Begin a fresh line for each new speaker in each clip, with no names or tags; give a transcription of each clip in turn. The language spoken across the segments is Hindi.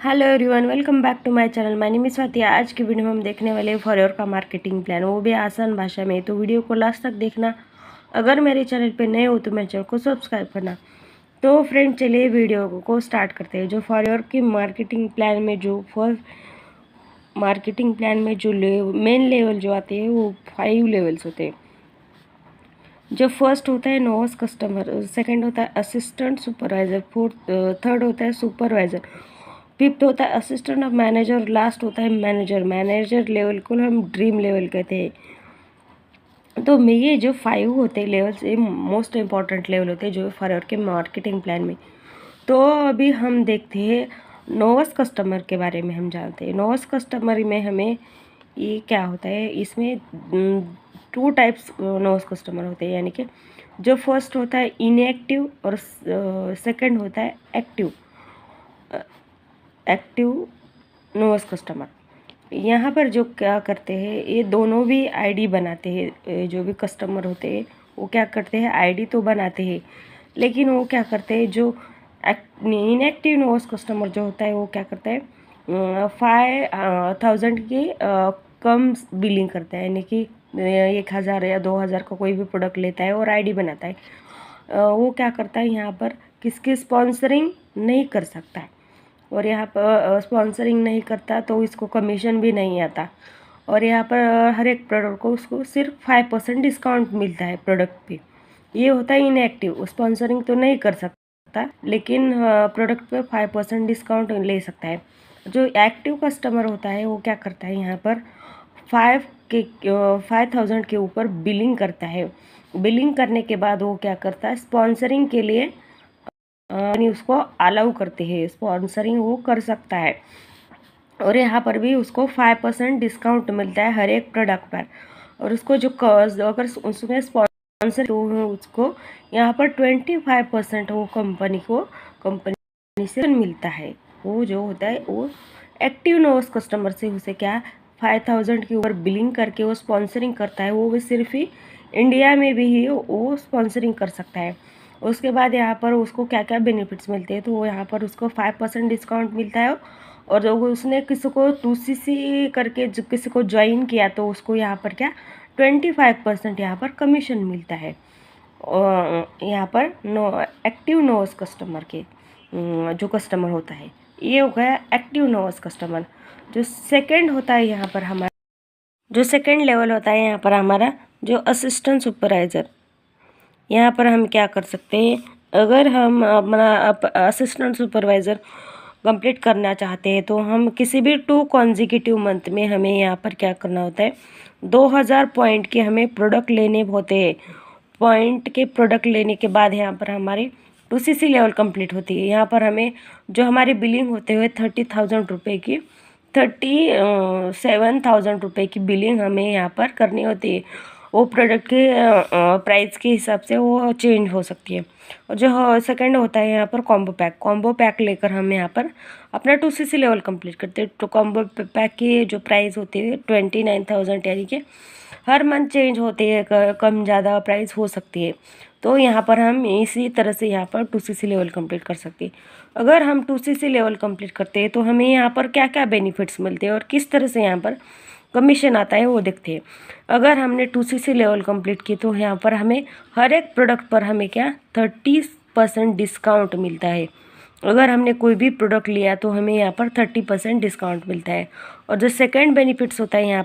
Hello everyone, welcome back to my channel. My name is Swati. आज की वीडियो में हम देखने वाले हैं फॉरएवर का मार्केटिंग प्लान, वो भी आसान भाषा में। तो वीडियो को लास्ट तक देखना। अगर मेरे चैनल पे नए हो तो मेरे चैनल को सब्सक्राइब करना। तो फ्रेंड, चलिए वीडियो को स्टार्ट करते हैं। जो फॉरएवर की मार्केटिंग प्लान में जो मेन लेवल जो आते हैं वो 5 लेवल्स होते हैं। जो फर्स्ट होता है नोवास कस्टमर, सेकंड होता है असिस्टेंट सुपरवाइजर, थर्ड होता है सुपरवाइजर, फिफ्थ होता है असिस्टेंट ऑफ मैनेजर, लास्ट होता है मैनेजर। मैनेजर लेवल को हम ड्रीम लेवल कहते हैं। तो ये जो 5 होते हैं लेवल्स, ये मोस्ट इम्पॉर्टेंट लेवल होते हैं जो फॉरएवर के मार्केटिंग प्लान में। तो अभी हम देखते हैं नोवास कस्टमर के बारे में। हम जानते हैं नोवास कस्टमर में हमें ये क्या होता है। इसमें 2 टाइप्स नोवास कस्टमर होते हैं, यानी कि जो फर्स्ट होता है इनएक्टिव और सेकंड होता है एक्टिव नोवास कस्टमर। यहाँ पर जो क्या करते हैं, ये दोनों भी आईडी बनाते हैं। जो भी कस्टमर होते हैं वो क्या करते हैं, आईडी तो बनाते हैं, लेकिन वो क्या करते हैं, जो इनएक्टिव नोवास कस्टमर जो होता है वो क्या करता है, 5,000 की कम बिलिंग करता है, यानी कि 1,000 या 2,000 का कोई भी प्रोडक्ट लेता है और आईडी बनाता है। वो क्या करता है, यहाँ पर किसकी स्पॉन्सरिंग नहीं कर सकता है, और यहाँ पर स्पॉन्सरिंग नहीं करता तो इसको कमीशन भी नहीं आता। और यहाँ पर हर एक प्रोडक्ट को उसको सिर्फ 5% डिस्काउंट मिलता है प्रोडक्ट पे। ये होता है इनएक्टिव। स्पॉन्सरिंग तो नहीं कर सकता, लेकिन प्रोडक्ट पे 5% डिस्काउंट ले सकता है। जो एक्टिव कस्टमर होता है वो क्या करता है, यहाँ पर 5,000 के ऊपर बिलिंग करता है। बिलिंग करने के बाद वो क्या करता है, स्पॉन्सरिंग के लिए उसको अलाउ करते हैं, स्पॉन्सरिंग वो कर सकता है। और यहाँ पर भी उसको 5% डिस्काउंट मिलता है हर एक प्रोडक्ट पर। और उसको जो अगर उसमें स्पॉन्सर तो उसको यहाँ पर 25% वो कंपनी से मिलता है। वो जो होता है वो एक्टिव नोवास कस्टमर से उसे क्या 5,000 के ऊपर बिलिंग करके वो स्पॉन्सरिंग करता है। वो भी सिर्फ ही इंडिया में भी ही वो स्पॉन्सरिंग कर सकता है। उसके बाद यहाँ पर उसको क्या क्या बेनिफिट्स मिलते हैं, तो वो यहाँ पर उसको 5% डिस्काउंट मिलता है। और जब उसने किसी को 2CC करके किसी को ज्वाइन किया तो उसको यहाँ पर क्या 25% यहाँ पर कमीशन मिलता है। यहाँ पर एक्टिव नोवास कस्टमर के जो कस्टमर होता है, ये हो गया एक्टिव नोवास कस्टमर। जो सेकंड होता है यहाँ पर हमारा, जो सेकंड लेवल होता है यहाँ पर हमारा जो असिस्टेंट सुपरवाइज़र। यहाँ पर हम क्या कर सकते हैं, अगर हम अपना असिस्टेंट सुपरवाइज़र कंप्लीट करना चाहते हैं तो हम किसी भी 2 कॉन्जिक्यूटिव मंथ में हमें यहाँ पर क्या करना होता है, 2,000 पॉइंट के हमें प्रोडक्ट लेने होते हैं। पॉइंट के प्रोडक्ट लेने के बाद यहाँ पर हमारी 2CC लेवल कंप्लीट होती है। यहाँ पर हमें जो हमारी बिलिंग होते हुए 30,000 रुपये की 37,000 रुपये की बिलिंग हमें यहाँ पर करनी होती है। वो प्रोडक्ट के प्राइस के हिसाब से वो चेंज हो सकती है। और जो सेकंड होता है यहाँ पर कॉम्बो पैक लेकर हम यहाँ पर अपना 2CC लेवल कंप्लीट करते हैं। तो कॉम्बो पैक की जो प्राइस होती है 29,000, यानी कि हर मंथ चेंज होती है, कम ज़्यादा प्राइस हो सकती है। तो यहाँ पर हम इसी तरह से यहाँ पर 2CC लेवल कंप्लीट कर सकते हैं। अगर हम 2CC लेवल कंप्लीट करते हैं तो हमें यहाँ पर क्या क्या बेनिफिट्स मिलते हैं और किस तरह से यहाँ पर कमीशन आता है वो देखते हैं। अगर हमने 2CC लेवल कंप्लीट की तो यहाँ पर हमें हर एक प्रोडक्ट पर हमें क्या 30% डिस्काउंट मिलता है। अगर हमने कोई भी प्रोडक्ट लिया तो हमें यहाँ पर 30% डिस्काउंट मिलता है। और जो सेकंड बेनिफिट्स होता है यहाँ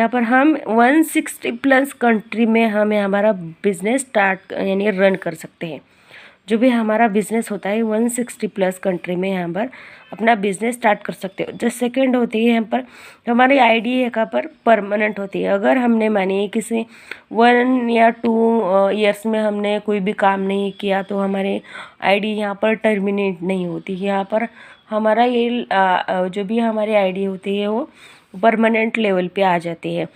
पर हम 160+ कंट्री में हमें हमारा बिजनेस स्टार्ट यानी रन कर सकते हैं। जो भी हमारा बिजनेस होता है 160+ कंट्री में यहाँ पर अपना बिजनेस स्टार्ट कर सकते हो। जो सेकंड होती है यहाँ पर हमारी आईडी यहाँ पर परमानेंट होती है। अगर हमने मानिए किसी 1 या 2 ईयर्स में हमने कोई भी काम नहीं किया तो हमारे आईडी यहाँ पर टर्मिनेट नहीं होती। यहाँ पर हमारा ये जो भी हमारी आईडी होती है वो परमानेंट लेवल पे आ जाती है।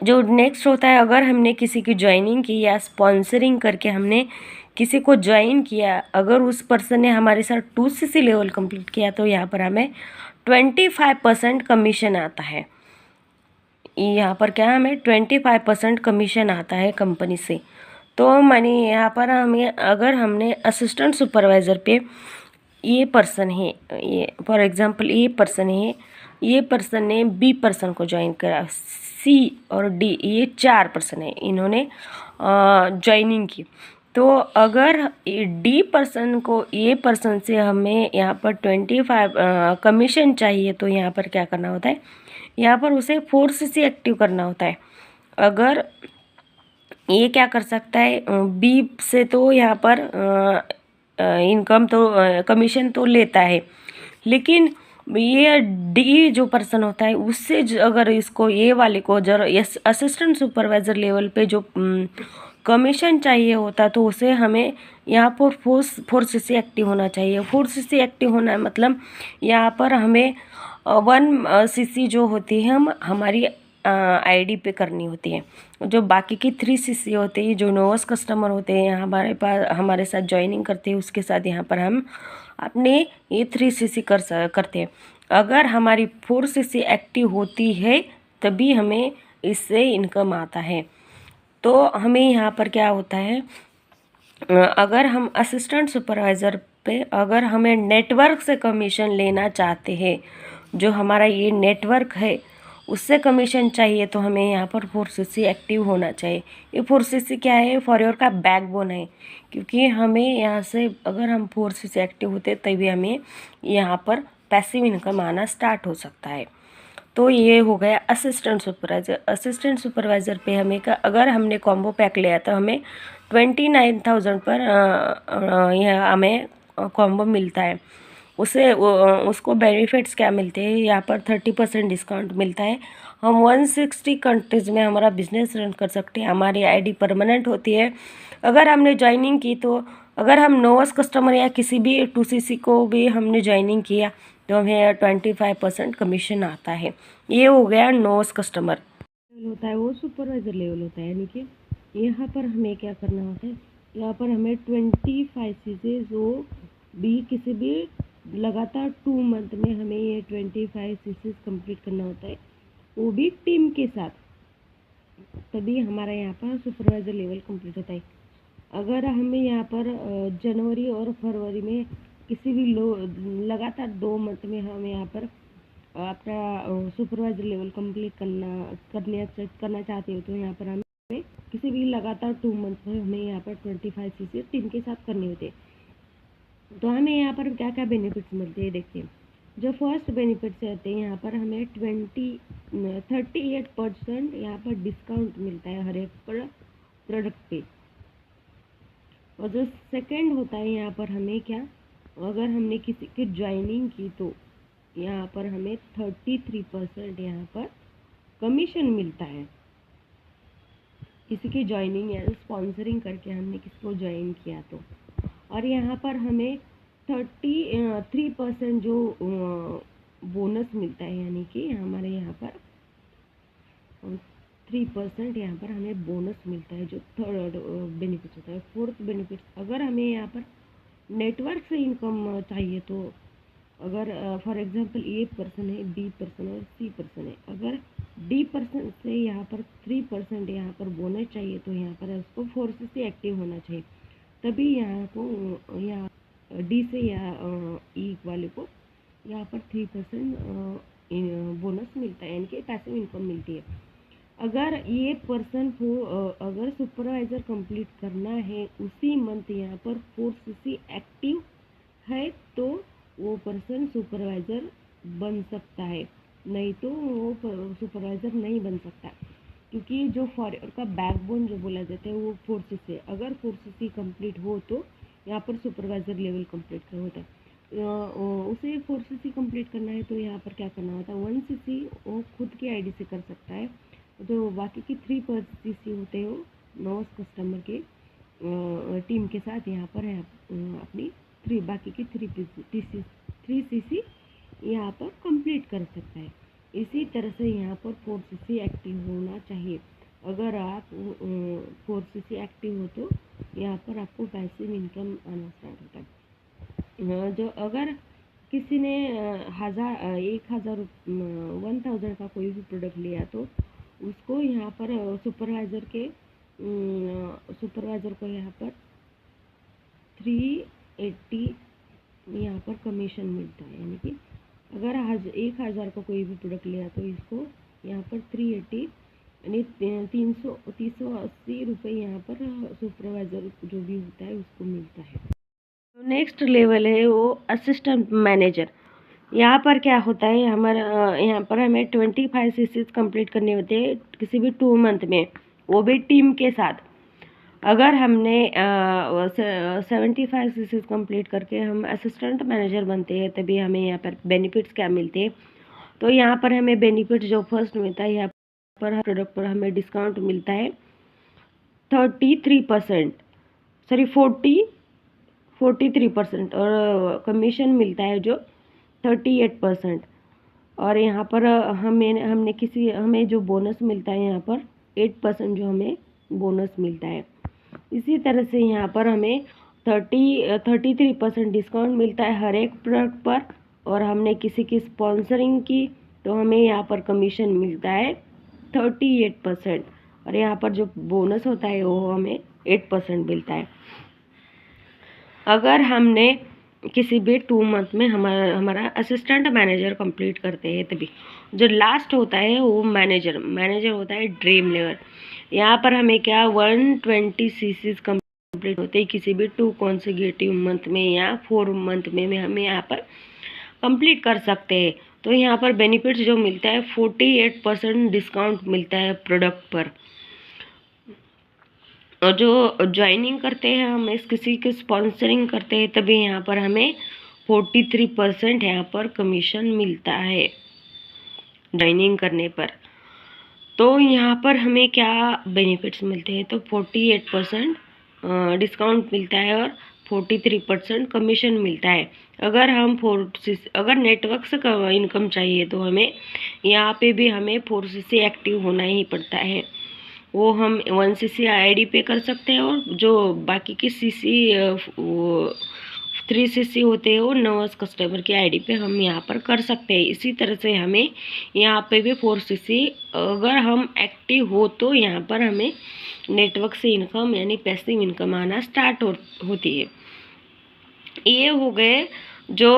जो नेक्स्ट होता है, अगर हमने किसी की ज्वाइनिंग की या स्पॉन्सरिंग करके हमने किसी को ज्वाइन किया, अगर उस पर्सन ने हमारे साथ 2CC लेवल कंप्लीट किया तो यहाँ पर हमें 25% कमीशन आता है। यहाँ पर क्या हमें 25% कमीशन आता है कंपनी से। तो मानिए यहाँ पर हमें अगर हमने असिस्टेंट सुपरवाइज़र पे ए पर्सन है, ये फॉर एग्जांपल ए पर्सन है, ये पर्सन ने बी पर्सन को ज्वाइन करा, सी और डी ये 4 पर्सन है, इन्होंने ज्वाइनिंग की। तो अगर डी पर्सन को ए पर्सन से हमें यहाँ पर 25 कमीशन चाहिए, तो यहाँ पर क्या करना होता है, यहाँ पर उसे फोर्स से एक्टिव करना होता है। अगर ये क्या कर सकता है, बी से तो यहाँ पर इनकम तो कमीशन तो लेता है, लेकिन ये डी जो पर्सन होता है उससे अगर इसको ए वाले को जरा असिस्टेंट सुपरवाइजर लेवल पे जो कमीशन चाहिए होता, तो उसे हमें यहाँ पर फोर्स से एक्टिव होना चाहिए। फोर्स से एक्टिव होना मतलब यहाँ पर हमें 1 सीसी जो होती है हम हमारी आईडी पे करनी होती है। जो बाकी की 3 सीसी होते हैं, जो नोवस कस्टमर होते हैं हमारे पास, हमारे साथ ज्वाइनिंग करते हैं, उसके साथ यहाँ पर हम अपने ये 3 सीसी करते हैं। अगर हमारी 4 सीसी एक्टिव होती है तभी हमें इससे इनकम आता है। तो हमें यहाँ पर क्या होता है, अगर हम असिस्टेंट सुपरवाइज़र पे अगर हमें नेटवर्क से कमीशन लेना चाहते हैं, जो हमारा ये नेटवर्क है उससे कमीशन चाहिए, तो हमें यहाँ पर 4 सीसी एक्टिव होना चाहिए। ये 4 सीसी क्या है, फॉरवर्ड का बैकबोन है, क्योंकि हमें यहाँ से अगर हम 4 सीसी एक्टिव होते तभी हमें यहाँ पर पैसिव इनकम आना स्टार्ट हो सकता है। तो ये हो गया असिस्टेंट सुपरवाइज़र। असिस्टेंट सुपरवाइज़र पे हमें अगर हमने कॉम्बो पैक लिया तो हमें 29,000 पर यह हमें कॉम्बो मिलता है। उसको बेनिफिट्स क्या मिलते हैं, यहाँ पर 30% डिस्काउंट मिलता है। हम 160 कंट्रीज़ में हमारा बिजनेस रन कर सकते हैं। हमारी आईडी परमानेंट होती है। अगर हमने ज्वाइनिंग की तो अगर हम नोवस कस्टमर या किसी भी 2CC को भी हमने ज्वाइनिंग किया तो हमें 25% कमीशन आता है। ये हो गया नोवस कस्टमर लेवल होता है, वो सुपरवाइज़र लेवल होता है। यानी कि यहाँ पर हमें क्या करना होता है, यहाँ पर हमें 25 सीसी जो भी किसी भी लगातार 2 मंथ में हमें ये 25 सीसी कंप्लीट करना होता है, वो भी टीम के साथ, तभी हमारा यहाँ पर सुपरवाइज़र लेवल कंप्लीट होता है। अगर हमें यहाँ पर जनवरी और फरवरी में किसी भी लगातार 2 मंथ में हम यहाँ पर अपना सुपरवाइजर लेवल कंप्लीट करना चाहते हो, तो यहाँ पर हमें किसी भी लगातार 2 मंथ में हमें यहाँ पर 25 सीसी टीम के साथ करने होते हैं। तो हमें यहाँ पर क्या क्या बेनिफिट्स मिलते हैं, देखिए। जो फर्स्ट बेनिफिट्स रहते हैं, यहाँ पर हमें 38% यहाँ पर डिस्काउंट मिलता है हर एक प्रोडक्ट पे। और जो सेकंड होता है, यहाँ पर हमें क्या, अगर हमने किसी की ज्वाइनिंग की तो यहाँ पर हमें 33% यहाँ पर कमीशन मिलता है। किसी की ज्वाइनिंग या स्पॉन्सरिंग करके हमने किसी को ज्वाइन किया तो। और यहाँ पर हमें 33% जो बोनस मिलता है, यानी कि हमारे यहाँ पर 3% यहाँ पर हमें बोनस मिलता है, जो थर्ड बेनिफिट होता है। फोर्थ बेनिफिट, अगर हमें यहाँ पर नेटवर्क से इनकम चाहिए तो अगर फॉर एग्जांपल ए पर्सन है, बी पर्सन और सी पर्सन है, अगर डी पर्सन से यहाँ पर 3% यहाँ पर बोनस चाहिए, तो यहाँ पर उसको 4 से एक्टिव होना चाहिए, तभी यहाँ को यहाँ डी से या ई वाले को यहाँ पर 3% बोनस मिलता है, यानी कि पैसिव इनकम मिलती है। अगर ये पर्सन को अगर सुपरवाइज़र कंप्लीट करना है उसी मंथ यहाँ पर 4 सीसी एक्टिव है, तो वो पर्सन सुपरवाइज़र बन सकता है, नहीं तो वो सुपरवाइज़र नहीं बन सकता, क्योंकि जो फॉरवर्ड का बैकबोन जो बोला जाता है वो 4 सीसी, अगर 4 सीसी कंप्लीट हो तो यहाँ पर सुपरवाइज़र लेवल कंप्लीट कर होता है। उसे 4 सीसी कंप्लीट करना है तो यहाँ पर क्या करना होता है, 1 सीसी वो खुद की आईडी से कर सकता है, जो बाकी की 3 सीसी होते हैं वो नोवस कस्टमर के टीम के साथ यहाँ पर है अपनी बाकी की 3 सीसी यहाँ पर कंप्लीट कर सकता है। इसी तरह से यहाँ पर 4 सीसी एक्टिव होना चाहिए। अगर आप 4 सीसी एक्टिव हो तो यहाँ पर आपको पैसिव इनकम आना स्टार्ट होता है। जो अगर किसी ने 1,000 का कोई भी प्रोडक्ट लिया तो उसको यहाँ पर सुपरवाइज़र को यहाँ पर 380 यहाँ पर कमीशन मिलता है। यानी कि अगर 1000 का कोई भी प्रोडक्ट लिया तो इसको यहाँ पर 380 यानी 380 रुपये यहाँ पर सुपरवाइज़र जो भी होता है उसको मिलता है। तो नेक्स्ट लेवल है वो असिस्टेंट मैनेजर। यहाँ पर क्या होता है, हमारा यहाँ पर हमें 25 सीसीज कंप्लीट करने होते हैं किसी भी 2 मंथ में, वो भी टीम के साथ। अगर हमने 75 सीसीज कंप्लीट करके हम असिस्टेंट मैनेजर बनते हैं तभी हमें यहाँ पर बेनिफिट्स क्या मिलते हैं। तो यहाँ पर हमें बेनिफिट जो फर्स्ट मिलता है, यहाँ पर हर प्रोडक्ट पर हमें डिस्काउंट मिलता है 33%, सॉरी 43%, और कमीशन मिलता है जो 38%। और यहाँ पर हमें जो बोनस मिलता है यहाँ पर 8% जो हमें बोनस मिलता है। इसी तरह से यहाँ पर हमें 33% डिस्काउंट मिलता है हर एक प्रोडक्ट पर, और हमने किसी की स्पॉन्सरिंग की तो हमें यहाँ पर कमीशन मिलता है 38%, और यहाँ पर जो बोनस होता है वो हमें 8% मिलता है। अगर हमने किसी भी 2 मंथ में हमारा असिस्टेंट मैनेजर कंप्लीट करते हैं तभी जो लास्ट होता है वो मैनेजर होता है ड्रीम लेवल। यहाँ पर हमें क्या 120 सीसीज कंप्लीट होते हैं किसी भी 2 कॉन्सेक्यूटिव मंथ में या 4 मंथ में हमें यहाँ पर कंप्लीट कर सकते हैं। तो यहाँ पर बेनिफिट्स जो मिलता है 48% डिस्काउंट मिलता है प्रोडक्ट पर। और जो ज्वाइनिंग करते हैं, हम इस किसी के स्पॉन्सरिंग करते हैं तभी यहाँ पर हमें 43% यहाँ पर कमीशन मिलता है ज्वाइनिंग करने पर। तो यहाँ पर हमें क्या बेनिफिट्स मिलते हैं, तो 48% डिस्काउंट मिलता है और 43% कमीशन मिलता है। अगर नेटवर्क से इनकम चाहिए तो हमें यहाँ पे भी हमें 4cc एक्टिव होना ही पड़ता है। वो हम 1cc आईडी पे कर सकते हैं, और जो बाकी की सीसी 3cc होते हैं वो नर्वस कस्टमर की आईडी पे हम यहाँ पर कर सकते हैं। इसी तरह से हमें यहाँ पे भी 4cc अगर हम एक्टिव हो तो यहाँ पर हमें नेटवर्क से इनकम यानी पैसिव इनकम आना स्टार्ट होती है। ये हो गए जो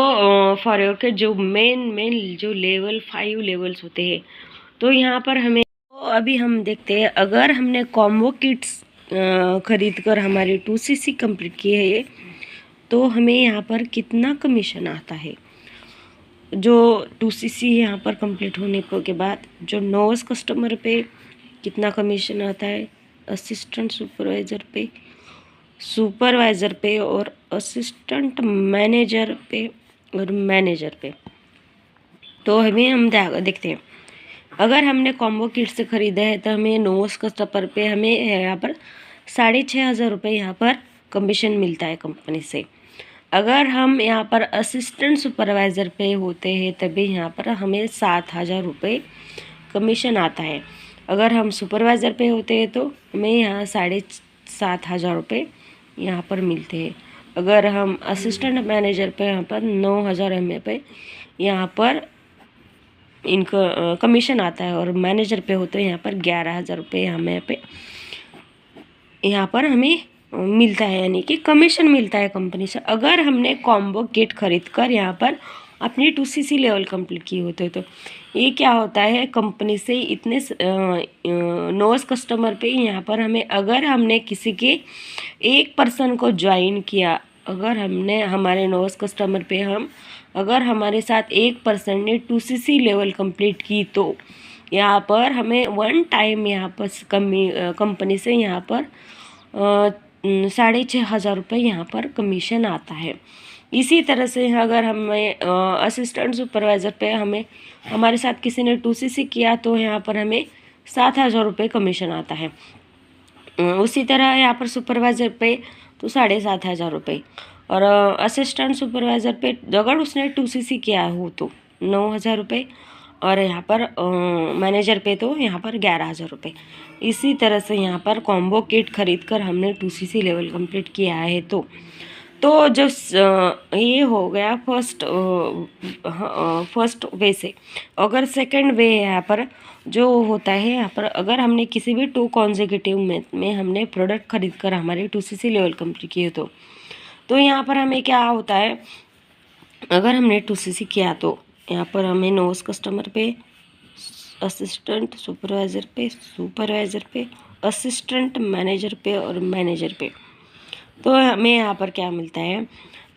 फॉरवर्ड के जो मेन जो लेवल 5 लेवल्स होते हैं। तो यहाँ पर हमें अभी हम देखते हैं, अगर हमने कॉम्बो किट्स खरीद कर हमारे 2cc कंप्लीट किए हैं तो हमें यहाँ पर कितना कमीशन आता है। जो 2cc यहाँ पर कंप्लीट होने के बाद जो नोस कस्टमर पे कितना कमीशन आता है, असिस्टेंट सुपरवाइज़र पे और असिस्टेंट मैनेजर पे और मैनेजर पे। तो हम देखते हैं, अगर हमने कॉम्बो किट से ख़रीदा है तो हमें नोस कस्टमर पे हमें यहाँ पर 6500 रुपये यहाँ पर कमीशन मिलता है कंपनी से। अगर हम यहाँ पर असिस्टेंट सुपरवाइज़र पे होते हैं तभी यहाँ पर हमें 7000 रुपये कमीशन आता है। अगर हम सुपरवाइज़र पे होते हैं तो हमें यहाँ 7500 रुपये यहाँ पर मिलते हैं। अगर हम असिस्टेंट मैनेजर पे यहाँ पर 9000 रुपये यहाँ पर इनका कमीशन आता है, और मैनेजर पे होते हैं यहाँ पर 11000 रुपये यहाँ पर हमें मिलता है, यानी कि कमीशन मिलता है कंपनी से। अगर हमने कॉम्बो किट खरीद कर यहाँ पर अपनी 2cc लेवल कंप्लीट किए होते हैं तो ये क्या होता है, कंपनी से इतने नोस कस्टमर पे यहाँ पर अगर हमने किसी के एक पर्सन को ज्वाइन किया, अगर हमने हमारे नोस कस्टमर पे अगर हमारे साथ एक पर्सन ने 2cc लेवल कंप्लीट की तो यहाँ पर हमें 1 टाइम यहाँ पर कंपनी से यहाँ पर 6500 रुपये यहाँ पर कमीशन आता है। इसी तरह से अगर हमें असिस्टेंट सुपरवाइज़र पे हमारे साथ किसी ने 2cc किया तो यहाँ पर हमें 7000 रुपये कमीशन आता है। उसी तरह यहाँ पर सुपरवाइज़र पे तो 7500 रुपये, और असिस्टेंट सुपरवाइज़र पे अगर उसने 2cc किया हो तो 9000 रुपये, और यहाँ पर मैनेजर पे तो यहाँ पर 11000 रुपये। इसी तरह से यहाँ पर कॉम्बो किट खरीद कर हमने 2cc लेवल कंप्लीट किया है। तो जब ये हो गया फर्स्ट वे से। अगर सेकंड वे यहाँ पर जो होता है, यहाँ पर अगर हमने किसी भी 2 कॉन्सेक्यूटिव में हमने प्रोडक्ट खरीद कर हमारे 2cc लेवल कंप्लीट किए तो यहाँ पर हमें क्या होता है, अगर हमने 2cc किया तो यहाँ पर हमें नोस कस्टमर पे, असिस्टेंट सुपरवाइज़र पे, असिस्टेंट मैनेजर पे और मैनेजर पे। तो हमें यहाँ पर क्या मिलता है,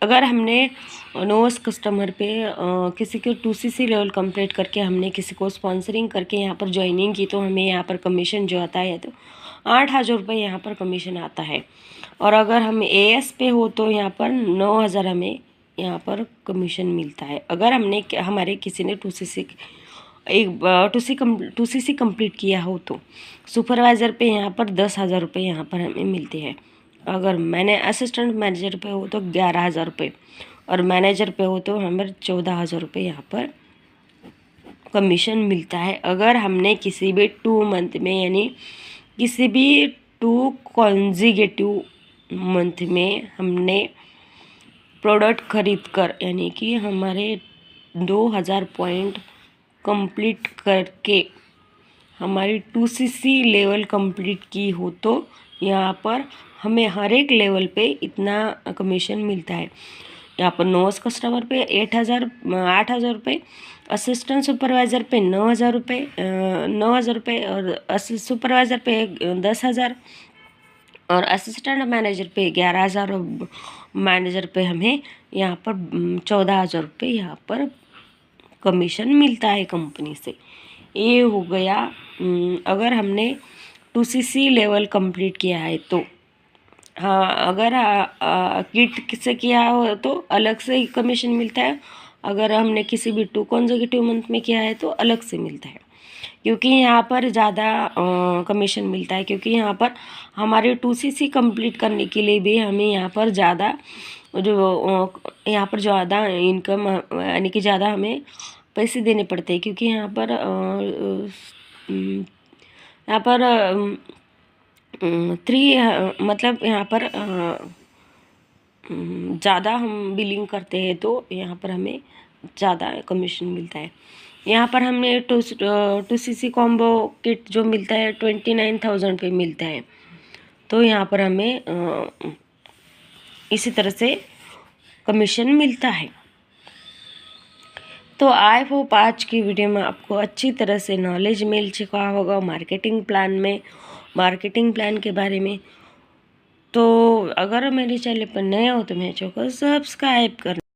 अगर हमने नोस कस्टमर पे किसी को 2cc लेवल कंप्लीट करके हमने किसी को स्पॉन्सरिंग करके यहाँ पर ज्वाइनिंग की, तो हमें यहाँ पर कमीशन जो आता है तो 8,000 रुपये यहाँ पर कमीशन आता है। और अगर हम AS पे हो तो यहाँ पर 9,000 हमें यहाँ पर कमीशन मिलता है। अगर हमने हमारे किसी ने 2cc कंप्लीट किया हो तो सुपरवाइज़र पे यहाँ पर 10,000 रुपये यहाँ पर हमें मिलते हैं। अगर मैंने असिस्टेंट मैनेजर पे हो तो 11,000 रुपये और मैनेजर पे हो तो हमें 14,000 रुपये यहाँ पर कमीशन मिलता है। अगर हमने किसी भी 2 मंथ में यानी किसी भी 2 कॉन्जिगेटिव मंथ में हमने प्रोडक्ट खरीद कर यानी कि हमारे 2,000 पॉइंट कंप्लीट करके हमारी 2cc लेवल कंप्लीट की हो तो यहाँ पर हमें हर एक लेवल पे इतना कमीशन मिलता है। यहाँ पर नोस कस्टमर पे 8,000 रुपये, असिस्टेंट सुपरवाइज़र पे 9,000 रुपये और सुपरवाइज़र पे 10,000 और असिस्टेंट मैनेजर पे 11,000 और मैनेजर पे हमें यहाँ पर 14,000 रुपये यहाँ पर कमीशन मिलता है कंपनी से। ये हो गया अगर हमने 2cc लेवल कंप्लीट किया है तो। हाँ, अगर किट से किया हो तो अलग से ही कमीशन मिलता है। अगर हमने किसी भी 2 कॉन्जिक्यूटिव मंथ में किया है तो अलग से मिलता है, क्योंकि यहाँ पर ज़्यादा कमीशन मिलता है, क्योंकि यहाँ पर हमारे 2cc कंप्लीट करने के लिए भी हमें यहाँ पर ज़्यादा यहाँ पर ज़्यादा इनकम यानी कि ज़्यादा हमें पैसे देने पड़ते हैं, क्योंकि यहाँ पर मतलब यहाँ पर ज़्यादा हम बिलिंग करते हैं तो यहाँ पर हमें ज़्यादा कमीशन मिलता है। यहाँ पर हमें 2cc कॉम्बो किट जो मिलता है 29,000 पे मिलता है। तो यहाँ पर हमें इसी तरह से कमीशन मिलता है। तो आई होप आज की वीडियो में आपको अच्छी तरह से नॉलेज मिल चुका होगा मार्केटिंग प्लान के बारे में। तो अगर मेरे चैनल पर नए हो तो मेरे चैनल को सब्सक्राइब करना।